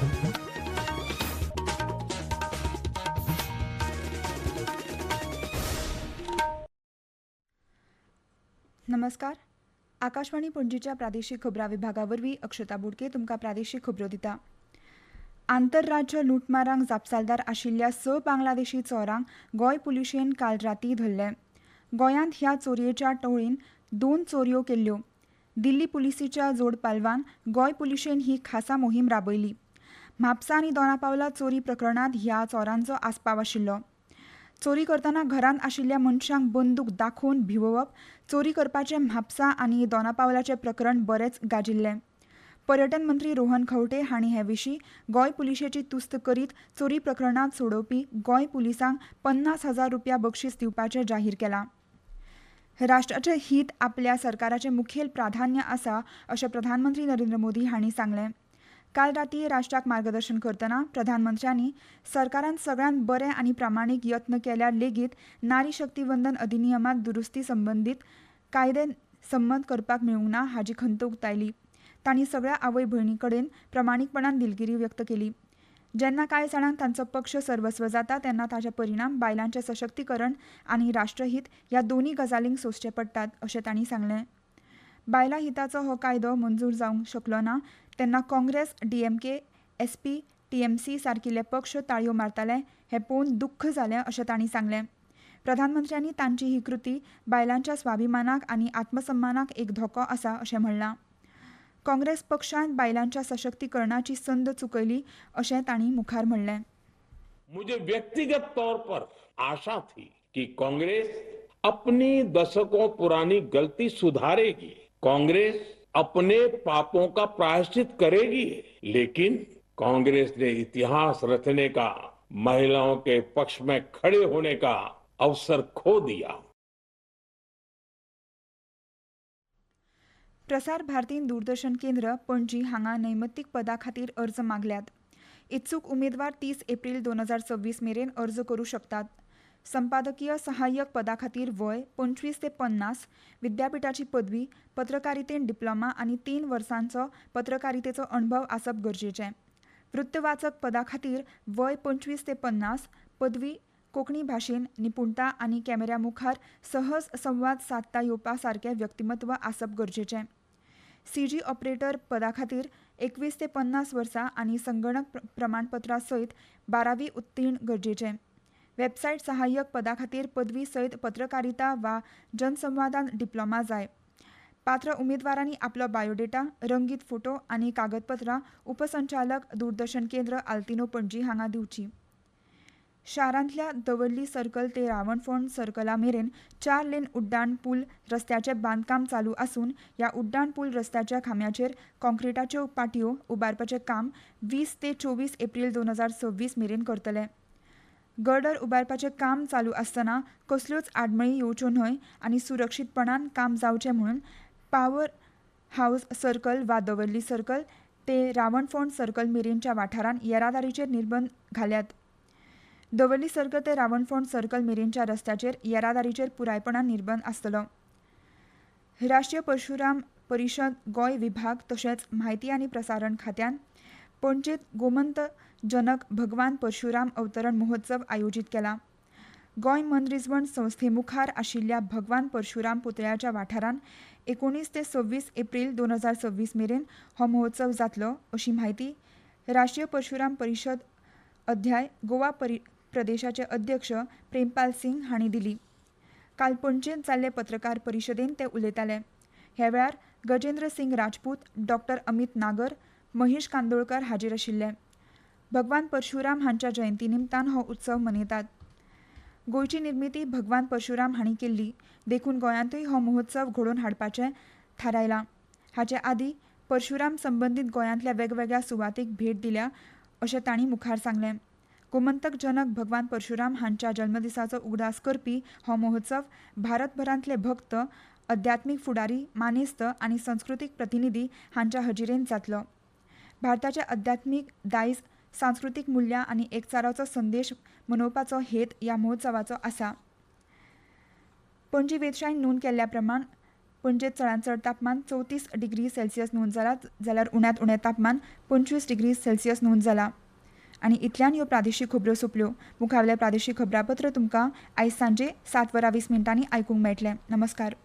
नमस्कार. आकाशवाणी पणजीच्या प्रादेशीक खबरां विभागावरवीं अक्षता बोडके तुमकां प्रादेशीक खबरो दिता. आंतरराज्य लुटमारांक जापसालदार आशिल्ल्या 6 बांगलादेशी चोरांक गोंय पुलिशेन काल रातीं धरले. गोंयांत ह्या चोरयेच्या टोळीन 2 चोरयो केल्ल्यो. दिल्ली पुलिसेच्या जोड पालवान गोंय पुलिशेन ही खासा मोहीम राबयली. म्हापसा आनी दोनापावला चोरी प्रकरणांत ह्या चोरांचो आस्पाव आशिल्लो. चोरी करतना घरांत आशिल्ल्या मनशांक बंदूक दाखोवन भिवोवप, चोरी करपाचें म्हापसा आनी दोनापावलाचें प्रकरण बरेंच गाजिल्लें. पर्यटन मंत्री रोहन खंवटे हांणी हे विशीं गोंय पुलिशेची तुस्त करीत चोरी प्रकरणांत सोडोवपी गोंय पुलिसांक 50,000 रुपया बक्षीस दिवपाचें जाहीर केलां. राष्ट्राचें हीत आपल्या सरकाराचें मुखेल प्राधान्य आसा अशें प्रधानमंत्री नरेंद्र मोदी हांणी सांगलें. काल रातीं राष्ट्राक मार्गदर्शन करतना प्रधानमंत्र्यांनी सरकारान सगळ्यांत बरे आनी प्रामाणीक यत्न केल्यार लेगीत नारी शक्ती वंदन अधिनियमांत दुरुस्ती संबंदीत कायदे संमत करपाक मेळूंक ना हाची खंत उक्तायली. तांणी सगळ्या आवय भयणी कडेन प्रामाणीकपणान दिलगिरी व्यक्त केली. जेन्ना कांय जाणांक तांचो पक्ष सर्वस्व जाता तेन्ना ताचे परिणाम बायलांचें सशक्तीकरण आनी राष्ट्रहीत ह्या दोनूय गजालींक सोंसचे पडटात अशें तांणी सांगलें. बायलां हिताचो हो कायदो मंजूर जावंक शकलो ना तेन्ना काँग्रेस, DMK, SP, TMC सारकिल्ले पक्ष ताळयो मारताले हें पळोवन दुख्ख जालें अशें तांणी सांगलें. प्रधानमंत्र्यांनी तांची ही कृती बायलांच्या स्वाभिमानाक आनी आत्मसन्मानाक एक धोको आसा अशें म्हणलां. काँग्रेस पक्षान बायलांच्या सशक्तीकरणाची संद चुकयली अशें तांणी मुखार म्हणलें. मुझे व्यक्तिगत तौर पर आशा थी कि कांग्रेस अपनी दशकों पुरानी गलती सुधारेगी, कांग्रेस अपने पापों का प्रायश्चित करेगी, लेकिन कांग्रेस ने इतिहास रचने का, महिलाओं के पक्ष में खड़े होने का अवसर खो दिया. प्रसार भारतीन दूरदर्शन केंद्र पणजी हांगा नैमित्तीक पदा खातीर अर्ज मागल्यात. इत्सूक उमेदवार 30 एप्रील 2026 मेरेन अर्ज करूं शकतात. संपादकीय सहाय्यक पदा खातीर वय 25 ते 50, विद्यापीठाची पदवी, पत्रकारितेंत डिप्लोमा आनी 3 वर्सांचो पत्रकारितेचो अणभव आसप गरजेचें. वृत्तवाचक पदा खातीर वय 25 ते 50, पदवी, कोंकणी भाशेन निपुणता आनी कॅमेऱ्या मुखार सहज संवाद सादता येवपा सारकें व्यक्तिमत्व आसप गरजेचें. CG ऑपरेटर पदा खातीर 21 ते 50 वर्सां आनी संगणक प्रमाणपत्रा सयत 12वी उत्तीर्ण गरजेचें. वेबसायट सहाय्यक पदा खातीर पदवी सयत पत्रकारिता वा जनसंवादांत डिप्लोमा जाय. पात्र उमेदवारांनी आपलो बायोडेटा, रंगीत फोटो आनी कागदपत्रां उपसंचालक दूरदर्शन केंद्र आल्तिनो पणजी हांगा दिवची. शारांतल्या दवर्ली सर्कल ते रावणफोंड सर्कला मेरेन 4 लेन उड्डाण पूल रस्त्याचें बांदकाम चालू आसून ह्या उड्डाण पूल रस्त्याच्या खांब्याचेर कॉन्क्रिटाच्यो पाटयो उबारपाचें काम 20 ते 24 एप्रील 2026 मेरेन करतले. गर्डर उबारपाचें काम चालू आसतना कसल्योच आडमेळी येवच्यो न्हय आनी सुरक्षीतपणान काम जावचें म्हणून पावर हावस सर्कल वा दवर्ली सर्कल ते रावणफोंड सर्कल मेरेनच्या वाठारांत येरादारीचेर निर्बंध घाल्यात. दवर्ली सर्कल ते रावणफोंड सर्कल मेरेनच्या रस्त्याचेर येरादारीचेर पुरायपणान निर्बंध आसतलो. राष्ट्रीय परशुराम परिशद गोंय विभाग तशेंच म्हायती आनी प्रसारण खात्यान पणजेंत गोमंत जनक भगवान परशुराम अवतरण महोत्सव आयोजीत केला. गोंय मनरिजवण संस्थे मुखार आशिल्ल्या भगवान परशुराम पुतळ्याच्या वाठारान 19 ते 26 एप्रील 2026 मेरेन हो महोत्सव जातलो अशी म्हायती राष्ट्रीय परशुराम परिशद अध्याय गोवा प्रदेशाचे अध्यक्ष प्रेमपाल सिंग हांणी दिली. काल पणजेंत जाल्ले पत्रकार परिशदेंत ते उलयताले. ह्या वेळार गजेंद्र सिंग राजपूत, डॉ. अमित नागर, महेश कांदोळकर हाजीर आशिल्ले. भगवान परशुराम हांच्या जयंती निमतान हो उत्सव मनयतात. गोंयची निर्मिती भगवान परशुराम हांणी केल्ली देखून गोंयांतूय हो महोत्सव घडोवन हाडपाचें थारायलां. हाचे आदीं परशुराम संबंदीत गोंयांतल्या वेगवेगळ्या सुवातीक भेट दिल्या अशें तांणी मुखार सांगलें. गोमंतक जनक भगवान परशुराम हांच्या जल्मदिसाचो उगडास करपी हो महोत्सव भारतभरांतले भक्त, अध्यात्मीक फुडारी, मानेस्त आनी संस्कृतीक प्रतिनिधी हांच्या हजेरेंत जातलो. भारताचे अध्यात्मीक दायज, सांस्कृतीक मुल्यां आनी एकचाराचो संदेश मनोवपाचो हेत ह्या महोत्सवाचो आसा. पणजी वेधशाळेन नोंद केल्ल्या प्रमाण पणजेत चडांत चड तापमान 34 डिग्री सेल्सियस नोंद जाला, जाल्यार उण्यांत उणें तापमान 25 डिग्री सेल्सियस नोंद जाला. आनी इतल्यान ह्यो प्रादेशीक खबरो सोंपल्यो. मुखावेलें प्रादेशीक खबरापत्र तुमकां आयज सांजे 7:20 आयकूंक मेळटलें. नमस्कार.